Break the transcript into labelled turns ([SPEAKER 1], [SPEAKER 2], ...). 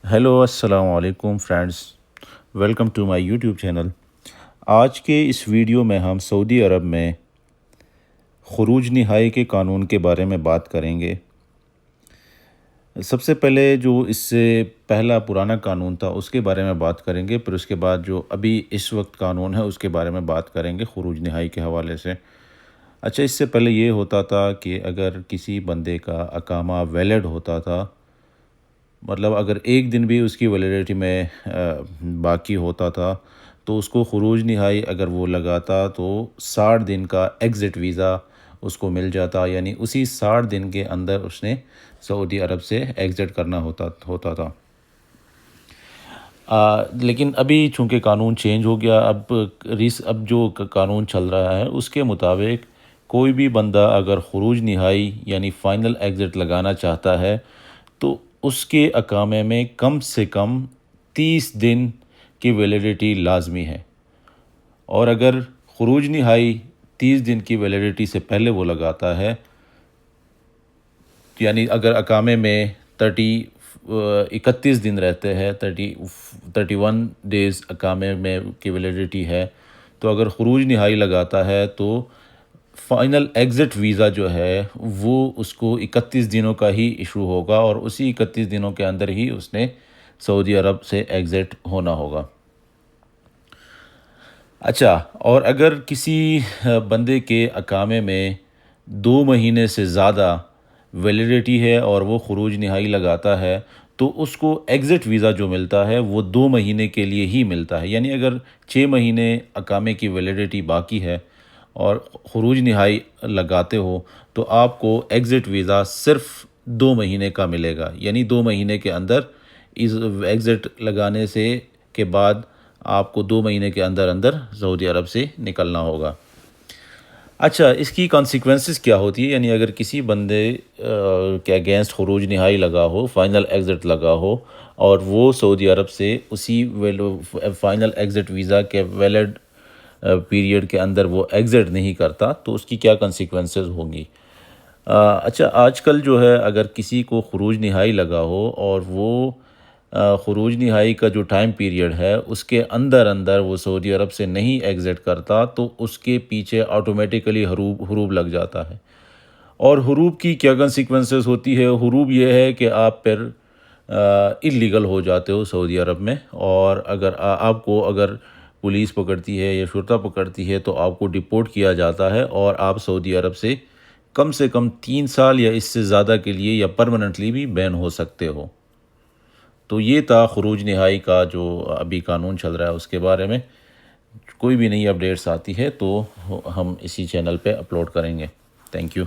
[SPEAKER 1] Hello السلام علیکم friends, welcome to my YouTube channel. آج کے اس ویڈیو میں ہم سعودی عرب میں خروج نہائی کے قانون کے بارے میں بات کریں گے۔ سب سے پہلے جو اس سے پہلا پرانا قانون تھا اس کے بارے میں بات کریں گے، پھر اس کے بعد جو ابھی اس وقت قانون ہے اس کے بارے میں بات کریں گے خروج نہائی کے حوالے سے۔ اچھا، اس سے پہلے یہ ہوتا تھا کہ اگر کسی بندے کا اقامہ ویلڈ ہوتا تھا، مطلب اگر ایک دن بھی اس کی ویلیڈیٹی میں باقی ہوتا تھا تو اس کو خروج نہائی اگر وہ لگاتا تو 60 دن کا ایگزٹ ویزا اس کو مل جاتا، یعنی اسی 60 دن کے اندر اس نے سعودی عرب سے ایگزٹ کرنا ہوتا تھا۔ لیکن ابھی چونکہ قانون چینج ہو گیا، اب جو قانون چل رہا ہے اس کے مطابق کوئی بھی بندہ اگر خروج نہائی یعنی فائنل ایگزٹ لگانا چاہتا ہے تو اس کے اقامے میں کم سے کم 30 دن کی ویلیڈیٹی لازمی ہے، اور اگر خروج نہائی 30 دن کی ویلیڈیٹی سے پہلے وہ لگاتا ہے، یعنی اگر اقامے میں 31 دن رہتے ہیں، 31 ڈیز اقامے میں کی ویلیڈیٹی ہے، تو اگر خروج نہائی لگاتا ہے تو فائنل ایگزٹ ویزا جو ہے وہ اس کو 31 دنوں کا ہی ایشو ہوگا، اور اسی 31 دنوں کے اندر ہی اس نے سعودی عرب سے ایگزٹ ہونا ہوگا۔ اچھا، اور اگر کسی بندے کے اقامے میں 2 مہینے سے زیادہ ویلیڈیٹی ہے اور وہ خروج نہائی لگاتا ہے تو اس کو ایگزٹ ویزا جو ملتا ہے وہ 2 مہینے کے لیے ہی ملتا ہے، یعنی اگر 6 مہینے اقامے کی ویلیڈیٹی باقی ہے اور خروج نہائی لگاتے ہو تو آپ کو ایگزٹ ویزا صرف 2 مہینے کا ملے گا، یعنی 2 مہینے کے اندر اس ایگزٹ لگانے کے بعد آپ کو 2 مہینے کے اندر سعودی عرب سے نکلنا ہوگا۔ اچھا، اس کی کانسیکوینسز کیا ہوتی ہے؟ یعنی اگر کسی بندے کے اگینسٹ خروج نہائی لگا ہو، فائنل ایگزٹ لگا ہو، اور وہ سعودی عرب سے اسی فائنل ایگزٹ ویزا کے ویلڈ پیریڈ کے اندر وہ ایگزٹ نہیں کرتا تو اس کی کیا کانسیکوینسز ہوں گی؟ اچھا، آج کل جو ہے اگر کسی کو خروج نہائی لگا ہو اور وہ خروج نہائی کا جو ٹائم پیریڈ ہے اس کے اندر وہ سعودی عرب سے نہیں ایگزٹ کرتا تو اس کے پیچھے آٹومیٹیکلی حروب لگ جاتا ہے۔ اور حروب کی کیا کنسیکوینسز ہوتی ہے؟ حروب یہ ہے کہ آپ پھر اللیگل ہو جاتے ہو سعودی عرب میں، اور اگر آپ کو اگر پولیس پکڑتی ہے یا شرطہ پکڑتی ہے تو آپ کو ڈپورٹ کیا جاتا ہے اور آپ سعودی عرب سے کم 3 سال یا اس سے زیادہ کے لیے یا پرماننٹلی بھی بین ہو سکتے ہو۔ تو یہ تھا خروج نہائی کا جو ابھی قانون چل رہا ہے اس کے بارے میں۔ کوئی بھی نئی اپڈیٹس آتی ہے تو ہم اسی چینل پہ اپلوڈ کریں گے۔ Thank you.